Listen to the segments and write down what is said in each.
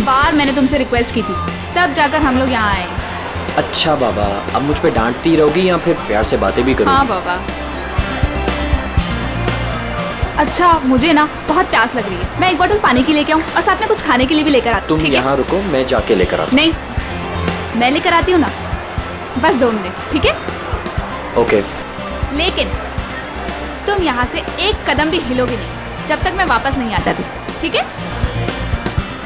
बार मैंने तुमसे रिक्वेस्ट की थी, तब जाकर हम लोग यहाँ आए। अच्छा बाबा, अब मुझ पे डांटती रहोगी या फिर प्यार से बातें भी करोगी? हाँ बाबा। अच्छा, मुझे ना बहुत प्यास लग रही है, मैं एक बोतल पानी की लेके आऊँ और साथ में कुछ खाने के लिए भी लेकर आती हूँ। तुम यहाँ रुको, मैं जाके लेकर आता हूँ। नहीं, मैं लेकर आती हूँ ना, बस 2 मिनट, ठीक है? ओके। लेकिन तुम यहाँ से एक कदम भी हिलोगे नहीं जब तक मैं वापस नहीं आ जाती, ठीक है?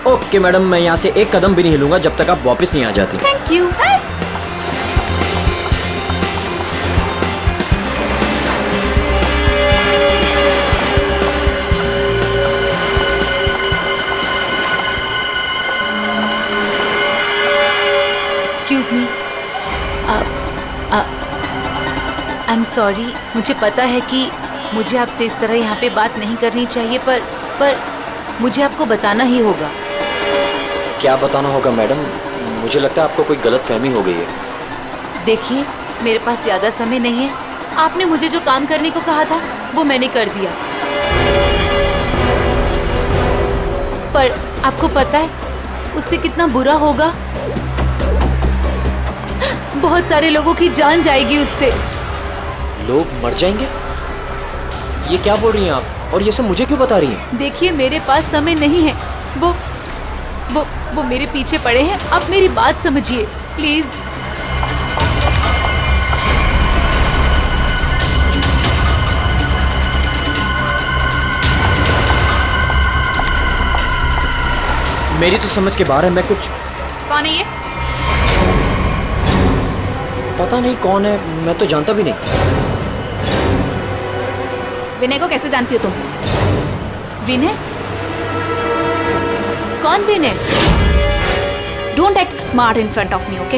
ओके मैडम, मैं यहाँ से एक कदम भी नहीं हिलूंगा जब तक आप वापस नहीं आ जाती। Thank you. Excuse me, I am sorry. मुझे पता है कि मुझे आपसे इस तरह यहाँ पे बात नहीं करनी चाहिए, पर मुझे आपको बताना ही होगा। क्या बताना होगा मैडम? मुझे लगता है आपको कोई गलत फहमी हो गई है। देखिए, मेरे पास ज़्यादा समय नहीं है। आपने मुझे जो काम करने को कहा था वो मैंने कर दिया, पर आपको पता है उससे कितना बुरा होगा? बहुत सारे लोगों की जान जाएगी उससे। लोग मर जाएंगे? ये क्या बोल रही हैं आप? और ये सब मुझे क्यों बता रही हैं? देखिए, मेरे पास समय नहीं है। वो मेरे पीछे पड़े हैं। आप मेरी बात समझिए प्लीज। मेरी तो समझ के बाहर है। मैं कुछ... कौन है ये? पता नहीं कौन है, मैं तो जानता भी नहीं। विनय को कैसे जानती हो तुम? विनय? कौन Vinay? Don't act smart in front of me, okay?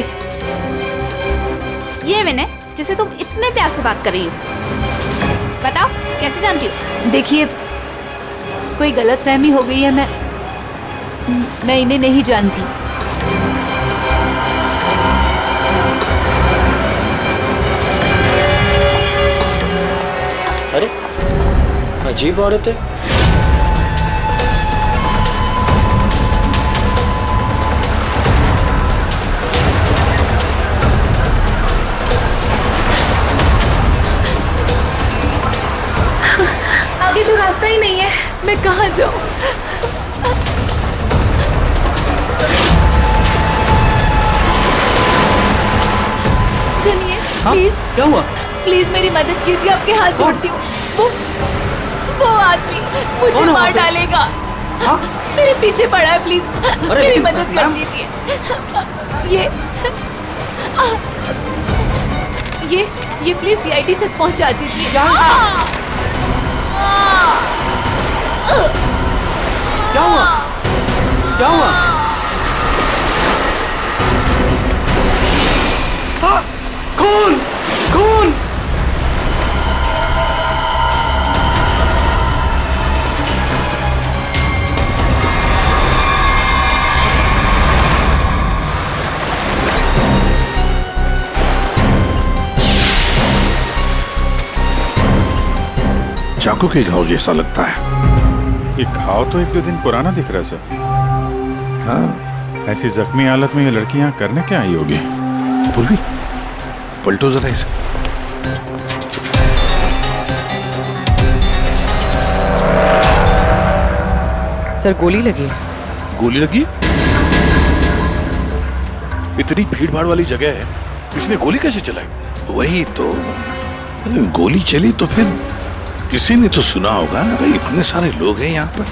ये विनय जिसे तुम इतने प्यार से बात कर रही हो। बताओ, कैसे जानती हो? देखिए, कोई गलतफहमी हो गई है। मैं इन्हें नहीं जानती। अरे, अजीब औरत है। आगे तो रास्ता ही नहीं है, मैं कहाँ जाऊँ? सुनिए, प्लीज। क्या हुआ? प्लीज मेरी मदद कीजिए, आपके हाथ जोड़ती हूँ। वो आदमी मुझे मार डालेगा। हाँ? मेरे पीछे पड़ा है, प्लीज मेरी मदद कर मैम? दीजिए। ये प्लीज सीआईडी तक पहुंचा दीजिए। क्या हुआ? क्या हुआ? हाँ, खून! खून! चाकू के घाव जैसा लगता है। ये घाव तो 1-2 दिन पुराना दिख रहा है सर। हाँ, ऐसी जख्मी हालत में ये लड़की यहाँ करने क्या आई होगी? पूर्वी, पलटो जरा इसे। सर, गोली लगी। गोली लगी? इतनी भीड़ भाड़ वाली जगह है, इसने गोली कैसे चलाई? वही तो, गोली चली तो फिर किसी ने तो सुना होगा। इतने सारे लोग हैं यहाँ पर।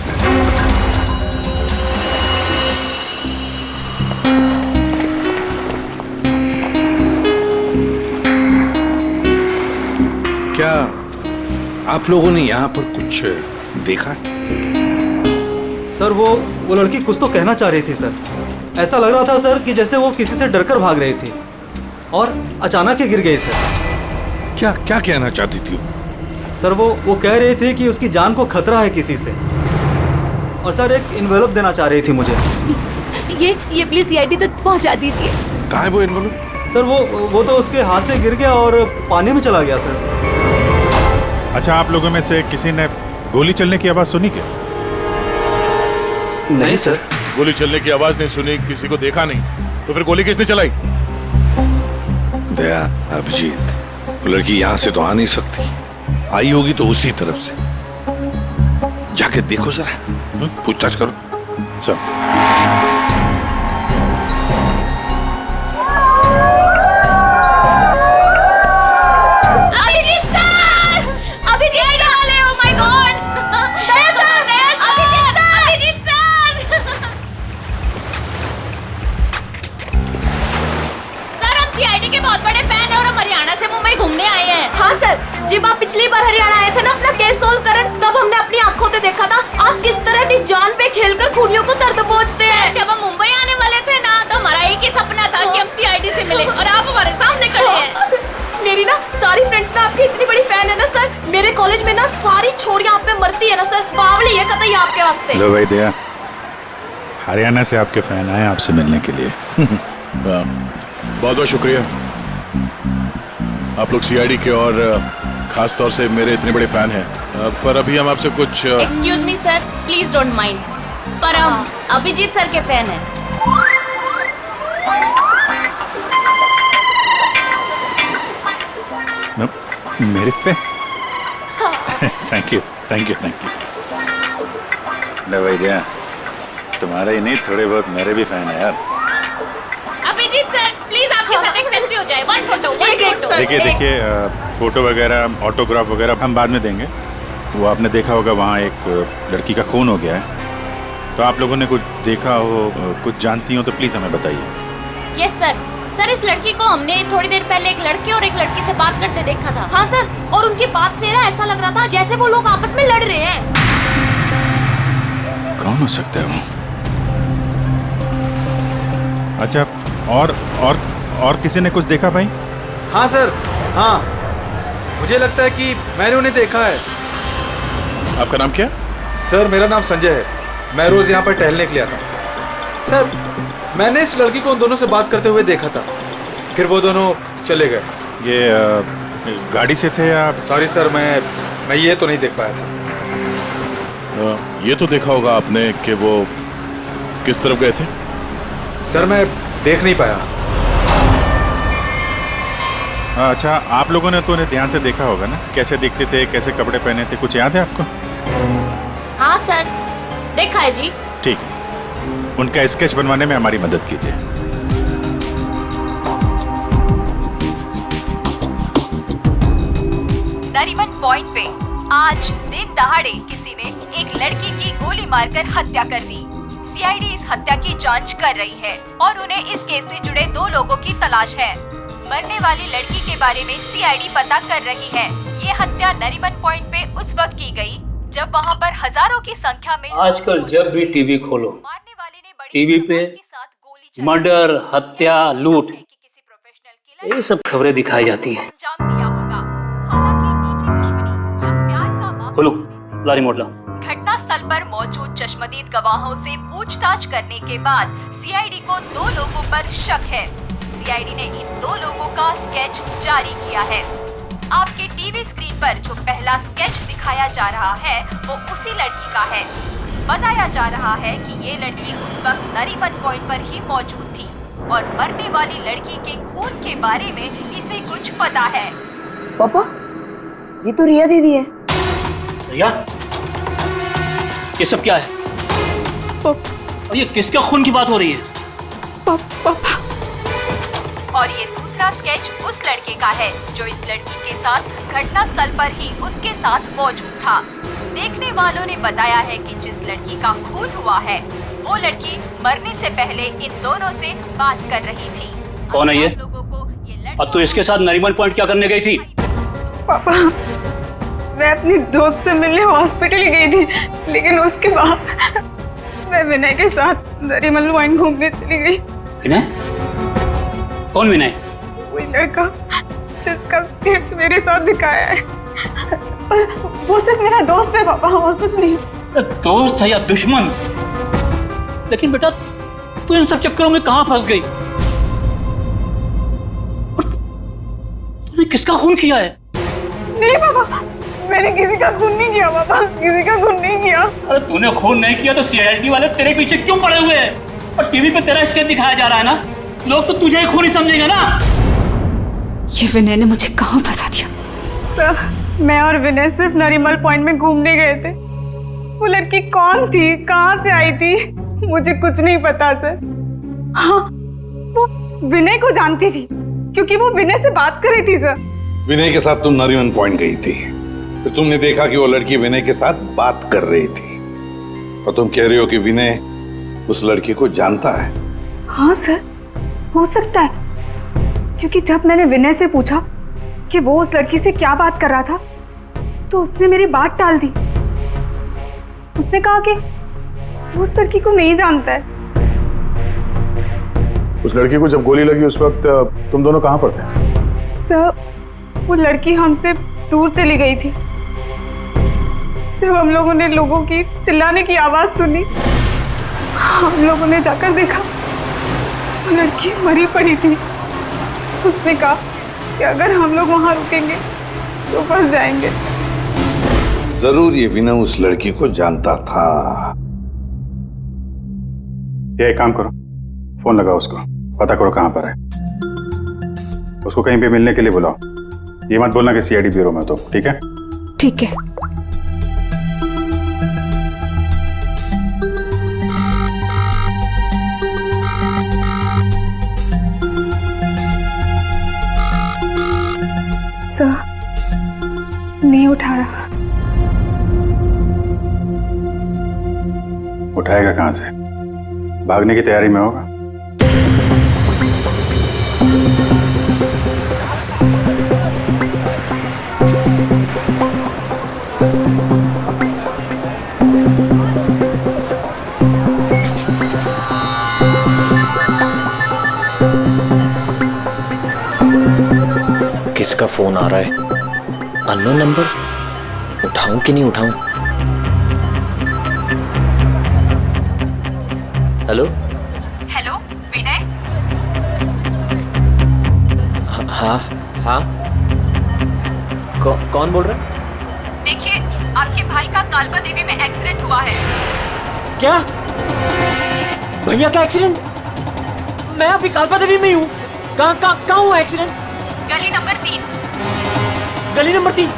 क्या आप लोगों ने यहाँ पर कुछ देखा? सर, वो लड़की कुछ तो कहना चाह रही थी सर। ऐसा लग रहा था सर कि जैसे वो किसी से डरकर भाग रही थी और अचानक ही गिर गई सर। क्या क्या कहना चाहती थी सर, वो कह रही थी कि उसकी जान को खतरा है किसी से, और सर एक इन्वेलप देना चाह रही थी मुझे। ये प्लीज सीआईडी तक पहुंचा दीजिए। कहाँ है वो इन्वेलप? सर, वो तो उसके हाथ से गिर गया और पानी में चला गया सर। अच्छा, आप लोगों में से किसी ने गोली चलने की आवाज सुनी क्या? नहीं सर। गोली चलने की आवाज नहीं सुनी, किसी को देखा नहीं, तो फिर गोली किसने चलाई? दया, अभिजीत, वो लड़की यहाँ से तो आ नहीं सकती, आई होगी तो उसी तरफ से। जाके देखो जरा, पूछताछ करो। अभिजीत सर! अभिजीत वाले, oh my God! Daya sir! Abhijeet sir! Sir, हम सीआईडी के बहुत बड़े फैन हैं और हम हरियाणा से मुंबई घूमने आए हैं। हाँ सर, जब आप पिछली बार हरियाणा आए थे ना अपना केस सोल्व करने, तब हमने अपनी आंखों से देखा था आप किस तरह अपनी जान पे खेलकर खूनियों को दर्द पहुंचते हैं। जब हम मुंबई आने वाले थे ना, तो हमारा एक ही सपना था कि हम सीआईडी से मिले, और आप हमारे सामने खड़े हैं। मेरी ना सारी फ्रेंड्स ना आपकी इतनी बड़ी फैन है ना सर, मेरे कॉलेज में ना सारी छोरियां आप पे मरती है ना सर, बावली है कतई आपके वास्ते। लो भाई दया, हरियाणा से आपके फैन आए आपसे मिलने के लिए। बहुत बहुत शुक्रिया, आप लोग सीआईडी के और खास तौर से मेरे इतने बड़े फैन हैं। पर अभी हम आपसे कुछ excuse me sir, please don't mind, पर हम अभिजीत सर के फैन हैं। मेरे पे thank you thank you thank you. लो भाई दया, तुम्हारे ही नहीं थोड़े बहुत मेरे भी फैन है यार। अभिजीत सर, प्लीज आपके साथ एक सेल्फी हो जाए, वन फोटो। देखिए फोटो वगैरह, ऑटोग्राफ वगैरह हम बाद में देंगे। वो आपने देखा होगा वहाँ एक लड़की का खून हो गया है, तो आप लोगों ने कुछ देखा हो, कुछ जानती हो तो प्लीज़ हमें बताइए। Yes sir. सर, इस लड़की को हमने थोड़ी देर पहले एक लड़के और एक लड़की से बात करते देखा था। हाँ सर, और उनकी बात से ना ऐसा लग रहा था जैसे वो लोग आपस में लड़ रहे हैं। कौन हो सकता है वो? अच्छा, और किसी ने कुछ देखा भाई? हाँ सर, हाँ, मुझे लगता है कि मैंने उन्हें देखा है। आपका नाम क्या? सर, मेरा नाम संजय है, मैं रोज यहाँ पर टहलने के लिए आता हूँ। सर, मैंने इस लड़की को उन दोनों से बात करते हुए देखा था, फिर वो दोनों चले गए। ये गाड़ी से थे या? सॉरी सर, मैं ये तो नहीं देख पाया था। ये तो देखा होगा आपने कि वो किस तरफ गए थे? सर, मैं देख नहीं पाया। अच्छा, आप लोगों ने तो उन्हें ध्यान से देखा होगा ना, कैसे दिखते थे, कैसे कपड़े पहने थे, कुछ याद है आपको? हाँ सर, देखा है जी। ठीक है, उनका स्केच बनवाने में हमारी मदद कीजिए। नरीमन पॉइंट पे आज दिन दहाड़े किसी ने एक लड़की की गोली मारकर हत्या कर दी। सीआईडी इस हत्या की जांच कर रही है और उन्हें इस केस से जुड़े 2 लोगों की तलाश है। मरने वाली लड़की के बारे में सीआईडी पता कर रही है। ये हत्या नरीमन पॉइंट पे उस वक्त की गई जब वहाँ पर हजारों की संख्या में आजकल जब भी टीवी खोलो, मारने वाले ने बड़ी टीवी पे मर्डर, हत्या, लूट, ये सब खबरें दिखाई जाती हैं। अंजाम दिया होगा। हालांकि निजी दुश्मनी या प्यार का मामला खोलो, ला रिमोट ला। घटना स्थल पर मौजूद चश्मदीद गवाहों से पूछताछ करने के बाद सीआईडी को 2 लोगों पर शक है। सीआईडी ने इन 2 लोगों का स्केच जारी किया है। आपके टीवी स्क्रीन पर जो पहला स्केच दिखाया जा रहा है वो उसी लड़की का है। बताया जा रहा है कि ये लड़की उस वक्त नरीमन पॉइंट पर ही मौजूद थी और मरने वाली लड़की के खून के बारे में इसे कुछ पता है। पापा, ये तो रिया दीदी है। रिया, ये सब क्या है? और ये किसके खून की बात हो रही है? पापा। और ये दूसरा स्केच उस लड़के का है जो इस लड़की के साथ घटना स्थल पर ही उसके साथ मौजूद था। देखने वालों ने बताया है कि जिस लड़की का खून हुआ है वो लड़की मरने से पहले इन दोनों से बात कर रही थी। कौन है ये? लोगों को ये अब तो इसके साथ नरीमन पॉइंट क्या करने गई थी? पापा, मैं अपनी दोस्त से मिलने हॉस्पिटल गई थी, लेकिन उसके बाद मैं विनय के साथ नरीमन पॉइंट घूमने चली गई। विनय? कौन विनय? वही लड़का जिसका स्केच मेरे साथ दिखाया है, और वो सिर्फ मेरा दोस्त है पापा, और कुछ नहीं। दोस्त है या दुश्मन? लेकिन बेटा, तू इन सब चक्करों में कहाँ फंस गई? तूने किसका खून किया है? नहीं पापा, मैंने किसी का खून नहीं किया पापा, किसी का खून नहीं किया। अरे तूने खून नहीं किया तो सीआईडी वाले तेरे पीछे क्यों पड़े हुए हैं? और टीवी पे तेरा स्केच दिखाया जा रहा है ना, लोग तो तुझे ही खूनी समझेंगे ना। ये विनय ने मुझे कहाँ फंसा दिया? सर, मैं और विनय सिर्फ नरीमल पॉइंट में घूमने गए थे। वो लड़की कौन थी, कहाँ से आई थी, मुझे कुछ नहीं पता सर। हाँ, वो विनय को जानती थी क्योंकि वो विनय से बात कर रही थी सर। विनय के साथ तुम नरीमन पॉइंट गई थी, फिर तुमने देखा कि वो लड़की विनय के साथ बात कर रही थी, और तुम कह रही हो कि विनय उस लड़की को जानता है। हाँ सर, हो सकता है, क्योंकि जब मैंने विनय से पूछा कि वो उस लड़की से क्या बात कर रहा था तो उसने मेरी बात टाल दी। उसने कहा कि वो उस लड़की को नहीं जानता है। उस लड़की को जब गोली लगी उस वक्त तुम दोनों कहाँ पर थे? सर, वो लड़की हमसे दूर चली गई थी। जब हम लोगों ने लोगों की चिल्लाने की आवाज सुनी, हम लोगों ने जाकर देखा वो लड़की मरी पड़ी थी। उसने कहा कि अगर हम लोग वहां रुकेंगे तो फंस जाएंगे। जरूर ये विनय उस लड़की को जानता था। ये एक काम करो, फोन लगाओ उसको, पता करो कहाँ पर है। उसको कहीं पे मिलने के लिए बुलाओ। ये मत बोलना कि सीआईडी ब्यूरो में, तो ठीक है? ठीक है। सर, नहीं उठा रहा। उठाएगा कहाँ से? भागने की तैयारी में होगा। किसका फोन आ रहा है? Unknown number. उठाऊं कि नहीं उठाऊं? हेलो हेलो विनय। हाँ हाँ, कौन बोल रहा है? देखिए, आपके भाई का कालबा देवी में एक्सीडेंट हुआ है। क्या? भैया का एक्सीडेंट? मैं अभी कालबा देवी में ही हूँ। कहाँ हुआ एक्सीडेंट? गली नंबर 3। गली नंबर 3?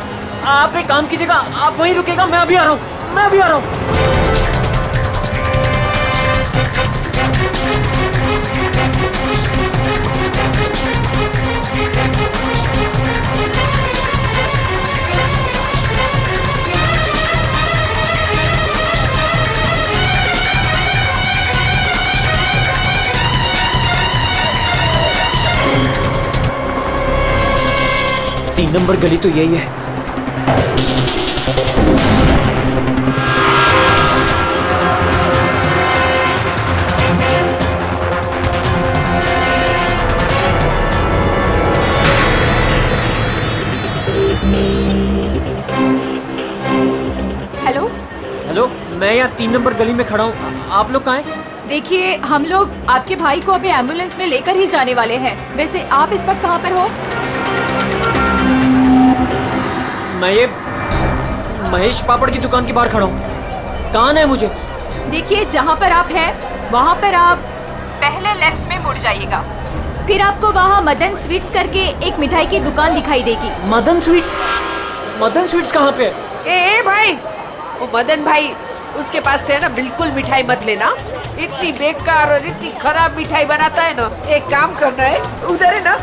आप एक काम कीजिएगा, आप वहीं रुकेगा, मैं अभी आ रहा हूँ, मैं अभी आ रहा हूँ। तीन नंबर गली तो यही है। हेलो हेलो, मैं यहाँ 3 नंबर गली में खड़ा हूँ। आप लोग कहाँ हैं? देखिए, हम लोग आपके भाई को अभी एम्बुलेंस में लेकर ही जाने वाले हैं। वैसे आप इस वक्त कहाँ पर हो? मैं ये महेश पापड़ की दुकान के बाहर खड़ा हूँ। कहाँ है मुझे? देखिए, जहाँ पर आप हैं वहाँ पर आप पहले लेफ्ट में मुड़ जाइएगा, फिर आपको वहाँ मदन स्वीट्स करके एक मिठाई की दुकान दिखाई देगी। मदन स्वीट्स? मदन स्वीट्स कहाँ पे है? ए भाई, वो मदन भाई, उसके पास से ना बिल्कुल मिठाई मत लेना। इतनी बेकार और इतनी खराब मिठाई बनाता है ना। एक काम करना है, उधर है ना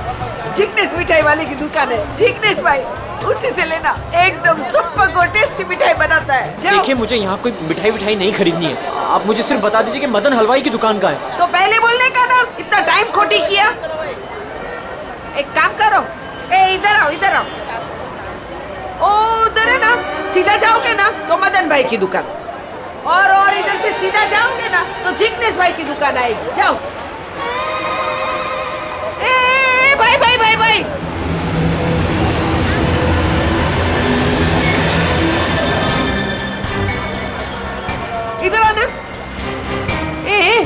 जिग्नेश मिठाई वाले की दुकान है, जिग्नेश भाई, उसी से लेना। एकदम सुपर को टेस्टी मिठाई बनाता है। देखिए, मुझे यहाँ कोई मिठाई नहीं खरीदनी है। आप मुझे सिर्फ बता दीजिए कि मदन हलवाई की दुकान कहाँ है। तो पहले बोलने का ना, इतना टाइम खोटी किया। एक काम करो, इधर आओ, इधर आओ। ओ उधर है ना, सीधा जाओगे ना तो मदन भाई की दुकान, और इधर से सीधा जाओगे ना तो जिग्नेश भाई की दुकान आएगी। जाओ। ए भाई भाई भाई भाई, इधर आना। ए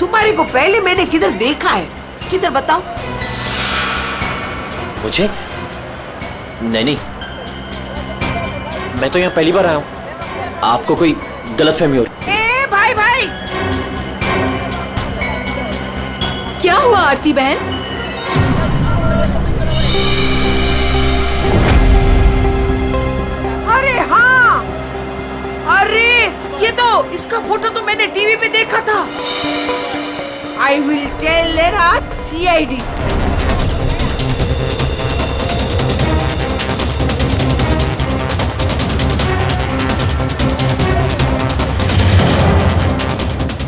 तुम्हारे को पहले मैंने किधर देखा है? किधर बताओ मुझे? नहीं, मैं तो यहाँ पहली बार आया हूँ। आपको कोई गलतफहमी हो रही। ए भाई भाई, क्या हुआ आरती बहन? अरे हाँ, अरे ये तो, इसका फोटो तो मैंने टीवी पे देखा था। I will tell there CID।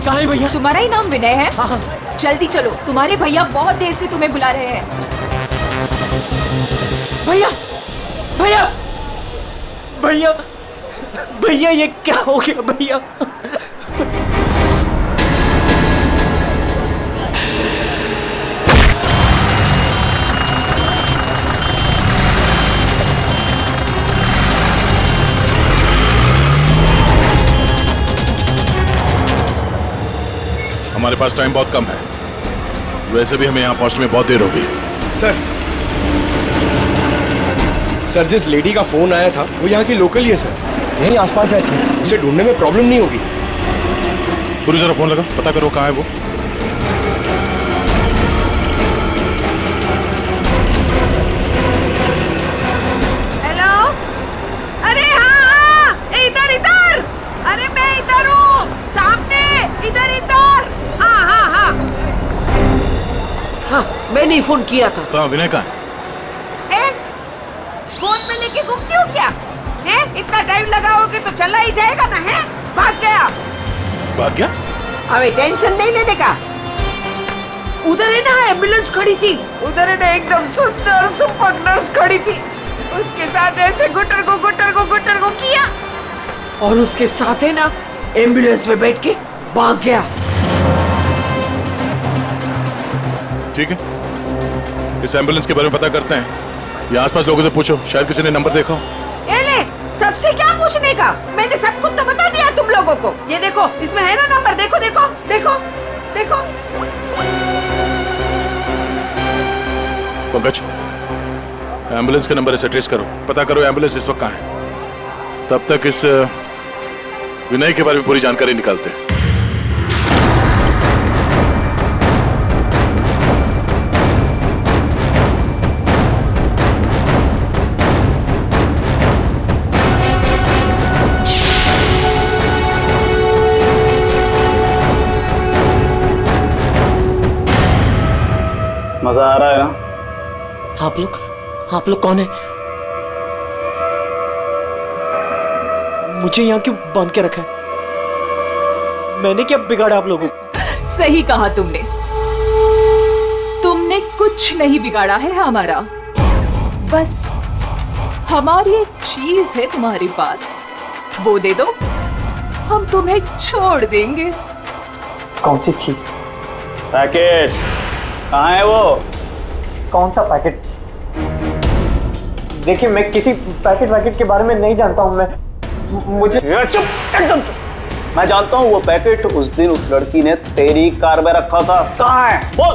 कहाँ है भैया? तुम्हारा ही नाम विनय है? हाँ हाँ। जल्दी चलो, तुम्हारे भैया बहुत देर से तुम्हें बुला रहे हैं। भैया भैया भैया भैया, ये क्या हो गया भैया? हमारे पास टाइम बहुत कम है, वैसे भी हमें यहाँ पहुंचने में बहुत देर होगी। सर, जिस लेडी का फोन आया था वो यहाँ की लोकल ही है सर, यहीं आसपास रहती है, उसे ढूंढने में प्रॉब्लम नहीं होगी। पूरी जरा फोन लगा, पता करो कहाँ है वो। हेलो, अरे हाँ, इधर इधर, अरे मैं इधर हूँ, सामने, इधर इधर। हाँ हाँ हाँ हाँ, मैंने ही फोन किया था। तो विनय कहाँ है? फोन में लेके घूमती हो क्या? है? इतना टाइम लगाओगे तो चला ही जाएगा ना, है? भाग गया। भाग गया? अबे टेंशन नहीं लेने का। उधर है ना एम्बुलेंस खड़ी थी, उधर है ना एकदम सुंदर सुपर नर्स खड़ी थी, उसके साथ ऐसे गुटर को किया और उसके साथ है ना एम्बुलेंस में बैठ के भाग गया। ठीक है, इस एम्बुलेंस के बारे में पता करते हैं। ये आसपास लोगों से पूछो, शायद किसी ने नंबर देखा हो। ये ले, सबसे क्या पूछने का, मैंने सब कुछ तो बता दिया तुम लोगों को। ये देखो, इसमें है ना नंबर, देखो देखो देखो देखो। पंकज, एम्बुलेंस का नंबर इसे ट्रेस करो, पता करो एम्बुलेंस इस वक्त कहाँ है। तब तक इस विनय के बारे में पूरी जानकारी निकालते हैं। मजा आ रहा है ना? आप लोग कौन है? मुझे यहाँ क्यों बांध के रखा है? मैंने क्या बिगाड़ा आप लोगों को? सही कहा तुमने, तुमने कुछ नहीं बिगाड़ा है हमारा। बस हमारी एक चीज है तुम्हारे पास, वो दे दो, हम तुम्हें छोड़ देंगे। कौन सी चीज? पैकेट कहाँ है वो? कौन सा पैकेट? देखिए, मैं किसी पैकेट के बारे में नहीं जानता हूँ। मुझे चुप, एकदम चुप। मैं जानता हूँ वो पैकेट उस दिन उस लड़की ने तेरी कार में रखा था। कहाँ है बोल?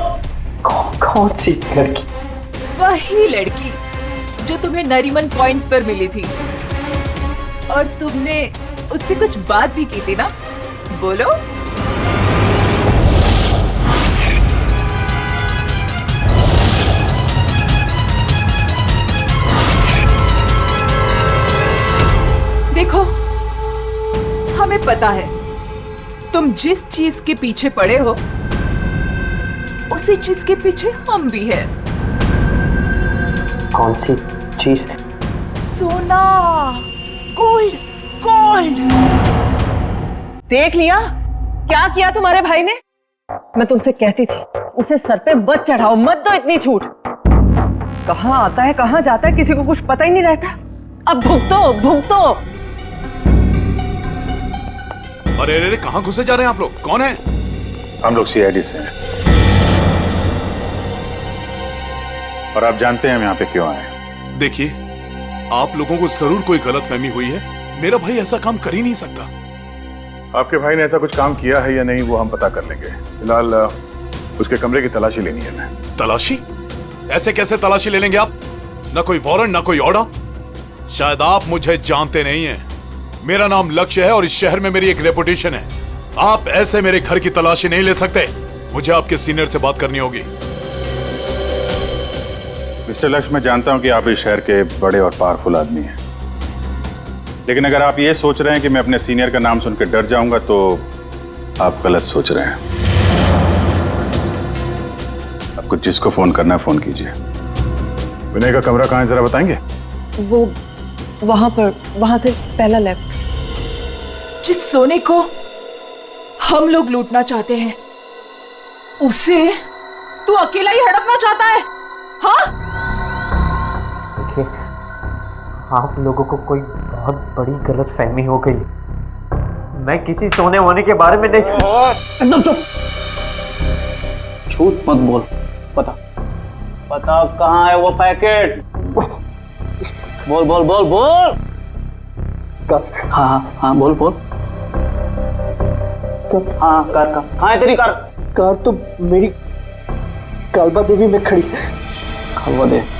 कौन सी लड़की? वही लड़की जो तुम्हें नरीमन पॉइंट पर मिली थी और तुमने उससे कुछ बात भी की थी ना, बोलो। देखो, हमें पता है तुम जिस चीज के पीछे पड़े हो उसी चीज के पीछे हम भी हैं। कौन सी चीज? सोना, गोल्ड, गोल्ड। देख लिया क्या किया तुम्हारे भाई ने? मैं तुमसे कहती थी उसे सर पे मत चढ़ाओ, मत दो इतनी छूट। कहाँ आता है कहाँ जाता है किसी को कुछ पता ही नहीं रहता। अब भुगतो भुगतो। अरे अरे, कहाँ घुसे जा रहे हैं आप लोग? कौन है? हम लोग CID से हैं और आप जानते हैं हम यहाँ पे क्यों आए। देखिए, आप लोगों को जरूर कोई गलतफहमी हुई है। मेरा भाई ऐसा काम कर ही नहीं सकता। आपके भाई ने ऐसा कुछ काम किया है या नहीं वो हम पता कर लेंगे। फिलहाल उसके कमरे की तलाशी लेनी है। मैं तलाशी? ऐसे कैसे तलाशी ले लेंगे आप? ना कोई वारंट, ना कोई ऑर्डर। शायद आप मुझे जानते नहीं हैं। मेरा नाम लक्ष्य है और इस शहर में मेरी एक रेपुटेशन है। आप ऐसे मेरे घर की तलाशी नहीं ले सकते। मुझे आपके सीनियर से बात करनी होगी। मिस्टर लक्ष्य, मैं जानता हूं कि आप इस शहर के बड़े और पावरफुल आदमी हैं, लेकिन अगर आप ये सोच रहे हैं कि मैं अपने सीनियर का नाम सुनकर डर जाऊंगा तो आप गलत सोच रहे हैं। आपको जिसको फोन करना है फोन कीजिए। विनय का कमरा कहाँ है जरा बताएंगे? वो वहां पर, वहां से पहला लेफ्ट। जिस सोने को हम लोग लूटना चाहते हैं उसे तू अकेला ही हड़पना चाहता है? हाँ? देखिए, आप लोगों को कोई बहुत बड़ी गलतफहमी हो गई। मैं किसी सोने वोने के बारे में नहीं। एकदम चुप, झूठ मत बोल। पता कहाँ है वो पैकेट? बोल बोल बोल बोल। हाँ बोल बोल। हाँ, कार कहाँ है तेरी? कार तो मेरी कालबा देवी में खड़ी। कालबा देवी?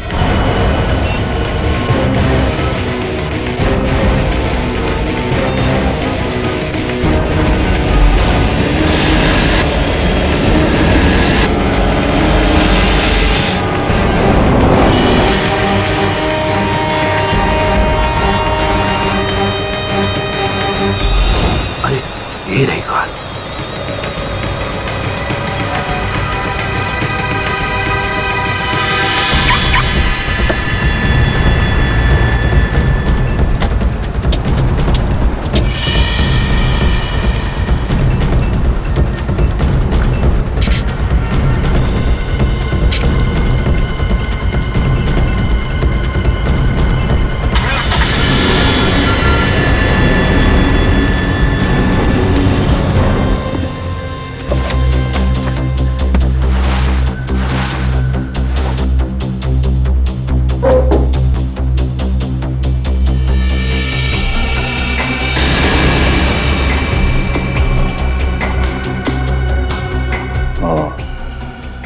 ये रही कार।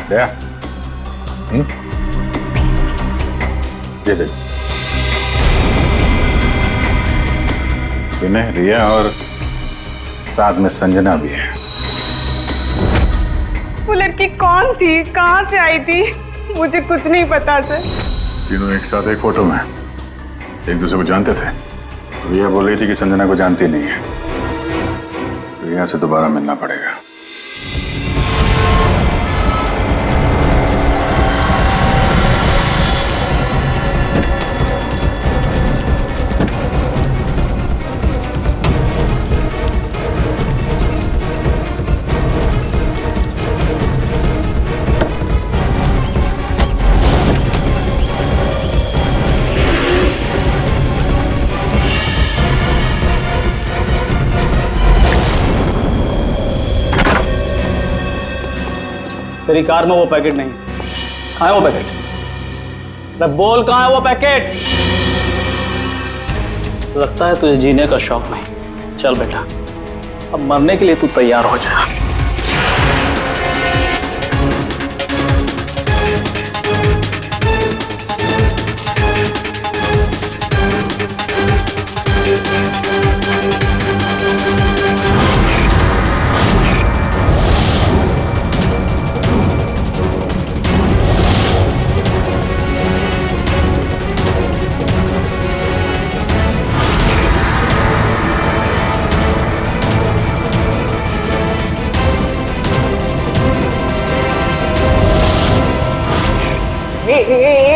दया, ये देख, विनय, रिया और साथ में संजना भी है। वो लड़की कौन थी, कहाँ से आई थी? मुझे कुछ नहीं पता सर। तीनों एक साथ एक फोटो में एक दूसरे को जानते थे। रिया बोल रही थी कि संजना को जानती नहीं है। रिया से दोबारा मिलना पड़ेगा। तेरी कार में वो पैकेट नहीं। कहाँ है वो पैकेट? अरे बोल, कहाँ है वो पैकेट? लगता है तुझे जीने का शौक नहीं। चल बेटा, अब मरने के लिए तू तैयार हो जा।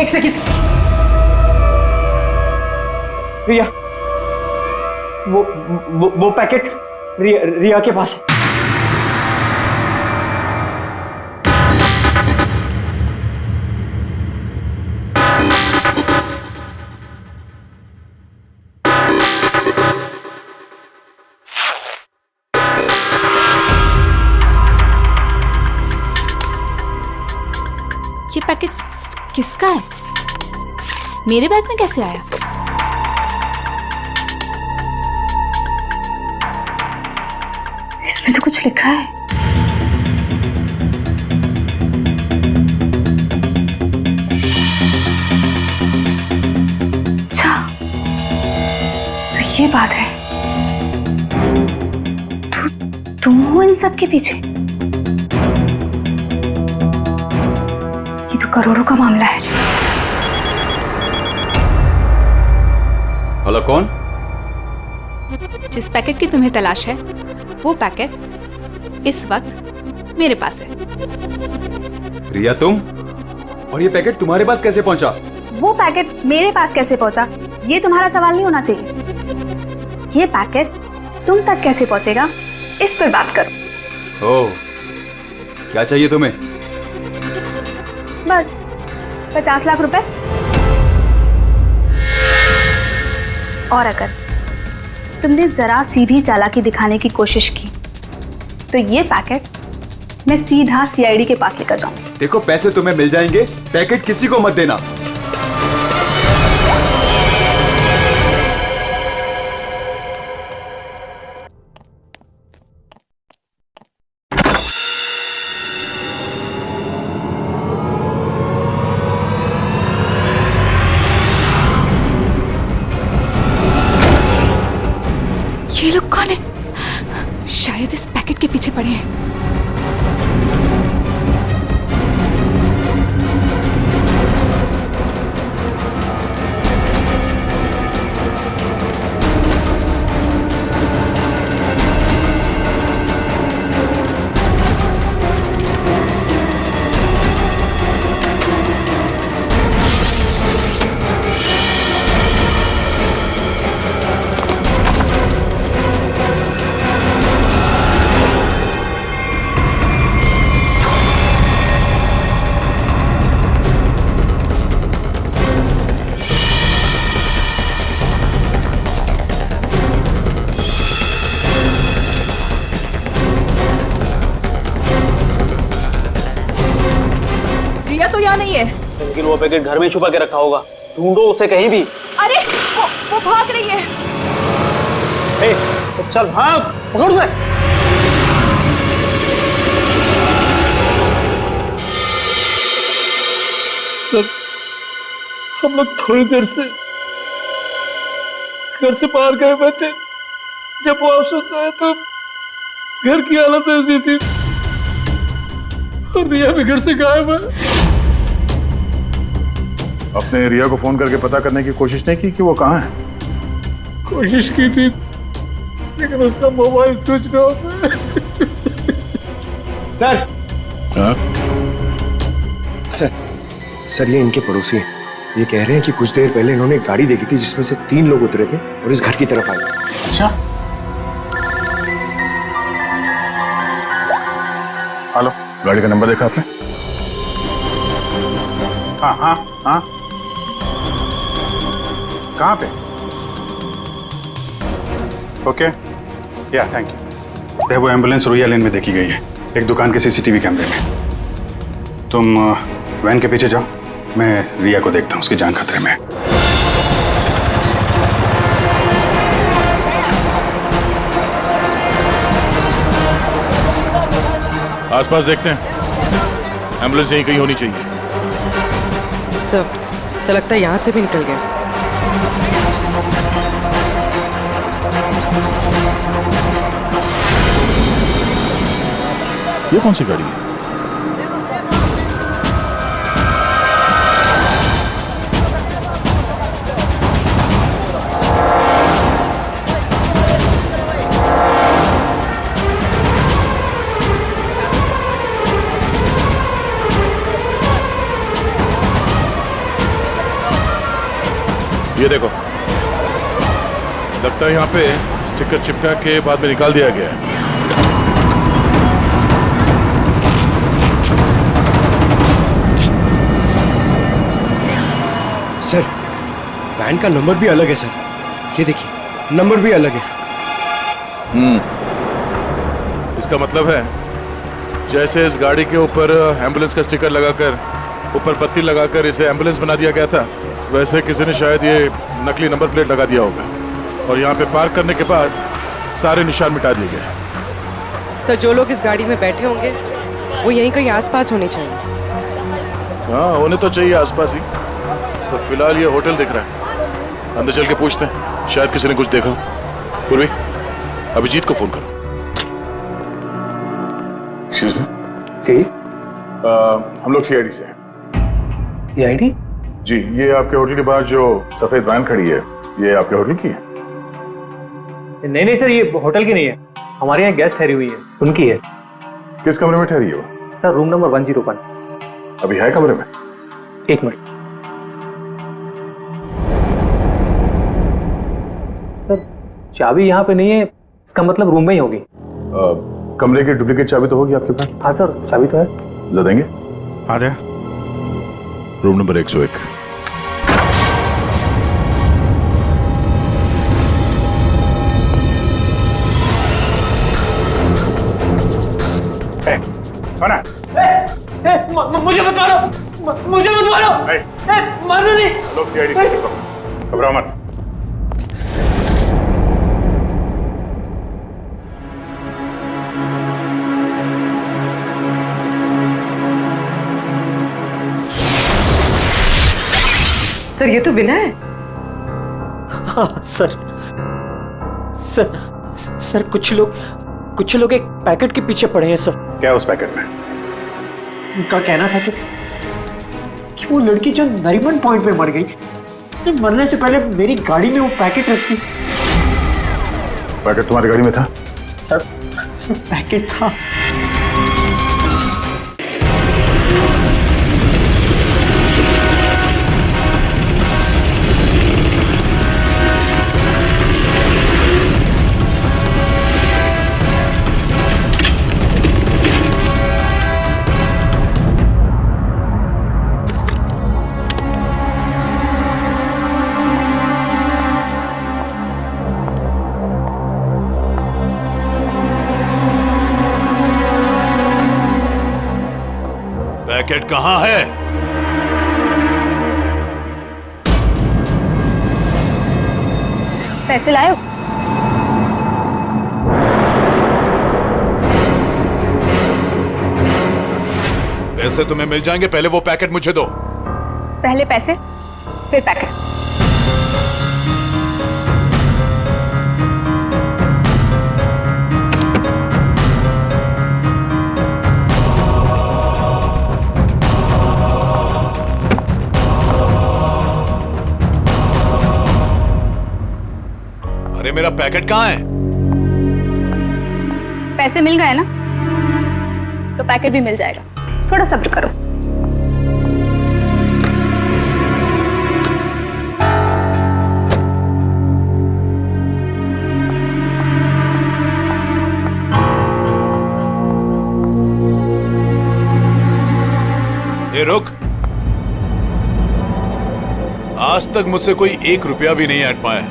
एक सेकंड रिया, वो पैकेट रिया के पास है। ये पैकेट किसका है? मेरे बैग में कैसे आया? इसमें तो कुछ लिखा है। अच्छा, बात है, तुम हो इन सब के पीछे? ये तो करोड़ों का मामला है। हेलो, कौन? जिस पैकेट की तुम्हें तलाश है वो पैकेट इस वक्त मेरे पास है। रिया, तुम? और ये पैकेट तुम्हारे पास कैसे पहुंचा? वो पैकेट मेरे पास कैसे पहुंचा ये तुम्हारा सवाल नहीं होना चाहिए। ये पैकेट तुम तक कैसे पहुंचेगा इस पर बात करो। ओह, क्या चाहिए तुम्हें? बस 50 लाख रुपए। और अगर तुमने जरा सी भी चालाकी दिखाने की कोशिश की तो ये पैकेट मैं सीधा सीआईडी के पास लेकर जाऊंगी। देखो, पैसे तुम्हें मिल जाएंगे, पैकेट किसी को मत देना। ये लोग कौन है? शायद इस पैकेट के पीछे पड़े हैं। नहीं है, लेकिन वो पैकेट घर में छुपा के रखा होगा। ढूंढो उसे कहीं भी। अरे वो भाग रही है। ए, तो चल भाग, पकड़ उसे। सर, हम लोग थोड़ी देर से घर से बाहर गए बच्चे, जब वापस आए तो घर की हालत ऐसी थी और रिया भी घर से गायब है। अपने रिया को फोन करके पता करने की कोशिश नहीं की कि वो कहाँ है? कोशिश की थी लेकिन उसका मोबाइल स्विच ऑफ है। सर, सर ये इनके पड़ोसी हैं। ये कह रहे हैं कि कुछ देर पहले इन्होंने एक गाड़ी देखी थी जिसमें से 3 लोग उतरे थे और इस घर की तरफ आए। अच्छा, हेलो, गाड़ी का नंबर देखा आपने? हाँ हाँ हाँ, कहाँ पे? ओके, या थैंक यू। वो एम्बुलेंस रोया लेन में देखी गई है, एक दुकान के सीसीटीवी कैमरे में। तुम वैन के पीछे जाओ, मैं रिया को देखता हूँ, उसकी जान खतरे में है। आसपास देखते हैं, एम्बुलेंस यहीं कहीं होनी चाहिए। सर लगता है यहाँ से भी निकल गया। ये कौन सी गाड़ी है? ये देखो, लगता है यहाँ पे स्टिकर चिपका के बाद में निकाल दिया गया है। सर, वैन का नंबर भी अलग है सर। ये देखिए, नंबर भी अलग है। इसका मतलब है जैसे इस गाड़ी के ऊपर एम्बुलेंस का स्टिकर लगाकर, ऊपर पत्ती लगाकर इसे एम्बुलेंस बना दिया गया था, वैसे किसी ने शायद ये नकली नंबर प्लेट लगा दिया होगा और यहाँ पे पार्क करने के बाद सारे निशान मिटा दिए गए। सर, जो लोग इस गाड़ी में बैठे होंगे वो यहीं कहीं आसपास होने चाहिए। हाँ, होने तो चाहिए आसपास ही। तो फिलहाल ये होटल दिख रहा है, अंदर चल के पूछते हैं, शायद किसी ने कुछ देखा। पूर्वी, अभिजीत को फोन करो। Excuse me? हम लोग सीआईडी से हैं। सीआईडी? जी, ये आपके होटल के बाहर जो सफेद वैन खड़ी है, ये आपके होटल की है? नहीं सर, ये होटल की नहीं है, हमारे यहाँ गेस्ट ठहरी हुई है, उनकी है। किस कमरे में ठहरी है वो? Sir room number 101। अभी है कमरे में? एक मिनट सर, चाबी यहाँ पे नहीं है, इसका मतलब रूम में ही होगी। कमरे की डुप्लीकेट चाबी तो होगी आपके पास? हाँ सर, चाबी तो है। ला देंगे? आ जा। Room number 101। कौन है? मुझे मत मारो, मुझे मत मारो, मारो नहीं। लोग सीआईडी से घबराओ मत। सर ये तो विनय है। हाँ सर, सर कुछ लोग एक पैकेट के पीछे पड़े हैं सर। क्या उस पैकेट में? उनका कहना था कि वो लड़की जो नरीमन पॉइंट पे मर गई, उसने मरने से पहले मेरी गाड़ी में वो पैकेट रखी। पैकेट तुम्हारी गाड़ी में था? सर पैकेट था। पैकेट कहाँ है? पैसे लाए हो? पैसे तुम्हें मिल जाएंगे, पहले वो पैकेट मुझे दो। पहले पैसे फिर पैकेट। अरे मेरा पैकेट कहाँ है? पैसे मिल गए ना, तो पैकेट भी मिल जाएगा। थोड़ा सब्र करो। ए रुक, आज तक मुझसे कोई 1 रुपया भी नहीं ऐंठ पाया,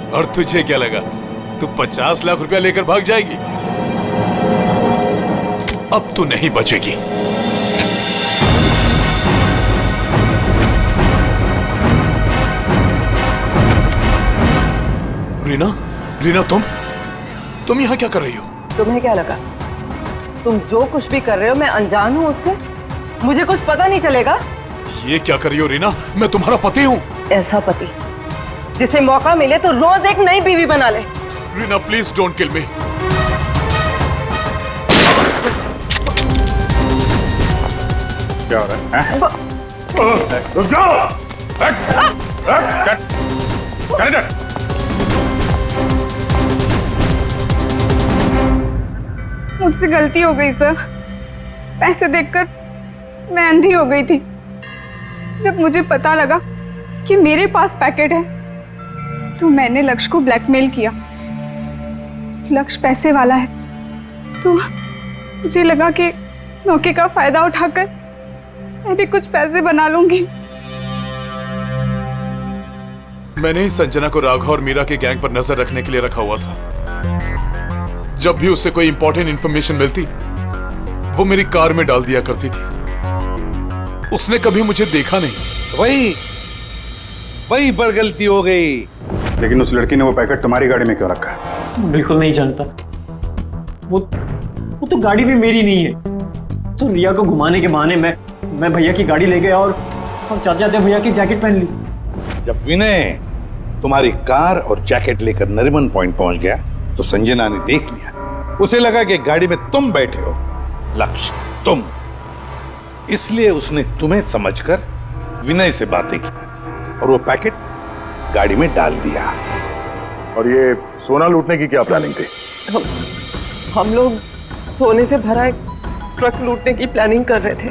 और तुझे क्या लगा तू 50 लाख रुपया लेकर भाग जाएगी? अब तू नहीं बचेगी। रीना, तुम यहाँ क्या कर रही हो? तुम्हें क्या लगा तुम जो कुछ भी कर रहे हो मैं अनजान हूँ उससे? मुझे कुछ पता नहीं चलेगा? ये क्या कर रही हो रीना? मैं तुम्हारा पति हूँ। ऐसा पति जिसे मौका मिले तो रोज एक नई बीवी बना ले। रीना प्लीज डोंट किल मी। क्या हो रहा है? रुक जाओ। मुझसे गलती हो गई सर। पैसे देखकर मैं अंधी हो गई थी। जब मुझे पता लगा कि मेरे पास पैकेट है तो मैंने लक्ष्य को ब्लैकमेल किया। लक्ष्य पैसे वाला है तो मुझे लगा कि मौके का फायदा उठाकर मैं भी कुछ पैसे बना लूंगी। मैंने ही संजना को राघव और मीरा के गैंग पर नजर रखने के लिए रखा हुआ था। जब भी उससे कोई इंपॉर्टेंट इंफॉर्मेशन मिलती वो मेरी कार में डाल दिया करती थी। उसने कभी मुझे देखा नहीं। वही पर गलती हो गई। लेकिन उस लड़की ने वो पैकेट तुम्हारी गाड़ी में क्यों रखा है? बिल्कुल नहीं जानता। वो तो गाड़ी भी मेरी नहीं है। तो रिया को घुमाने के बहाने मैं भैया की गाड़ी ले गया और चाचा भैया की जैकेट पहन ली। जब विनय तुम्हारी कार और जैकेट लेकर नरीमन पॉइंट पहुंच गया तो संजना ने देख लिया। उसे लगा कि गाड़ी में तुम बैठे हो, लक्ष्य तुम, इसलिए उसने तुम्हें समझकर विनय से बातें की और वो पैकेट गाड़ी में डाल दिया। और ये सोना लूटने की क्या प्लानिंग थी? हम लोग सोने से भरा एक ट्रक लूटने की प्लानिंग कर रहे थे,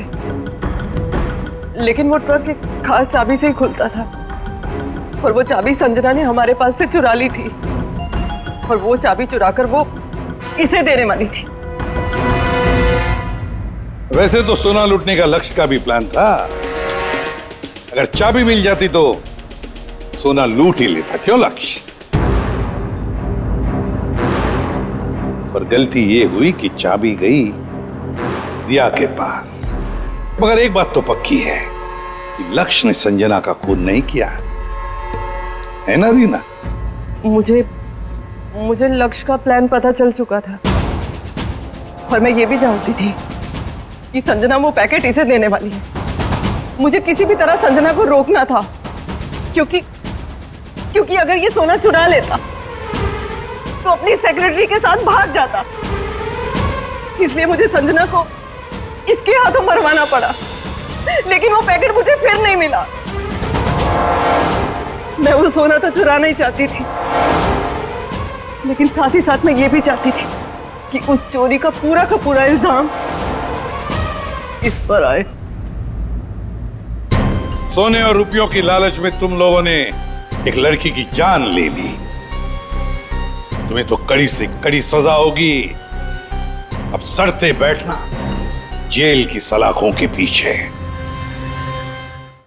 लेकिन वो ट्रक एक खास चाबी से ही खुलता था और वो चाबी संजना ने हमारे पास से चुरा ली थी और वो चाबी चुराकर वो इसे देने वाली थी। वैसे तो सोना लूटने का लक्ष्य का भी प्लान था। अगर चाबी मिल जाती तो सोना लूट ही लेता, क्यों लक्ष्य? पर गलती ये हुई कि चाबी गई दिया के पास। मगर एक बात तो पक्की है कि लक्ष्य ने संजना का खून नहीं किया, है ना रीना? मुझे लक्ष्य का प्लान पता चल चुका था और मैं ये भी जानती थी कि संजना वो पैकेट इसे देने वाली है। मुझे किसी भी तरह संजना को रोकना था, क्योंकि अगर ये सोना चुरा लेता तो अपनी सेक्रेटरी के साथ भाग जाता। इसलिए मुझे संजना को इसके हाथों मरवाना पड़ा, लेकिन वो पैकेट मुझे फिर नहीं मिला। मैं वो सोना तो चुराना ही चाहती थी, लेकिन साथ ही साथ मैं ये भी चाहती थी कि उस चोरी का पूरा इल्जाम इस पर आए। सोने और रुपयों की लालच में तुम लोगों ने एक लड़की की जान ले ली। तुम्हें तो कड़ी से कड़ी सजा होगी। अब सड़ते बैठना जेल की सलाखों के पीछे।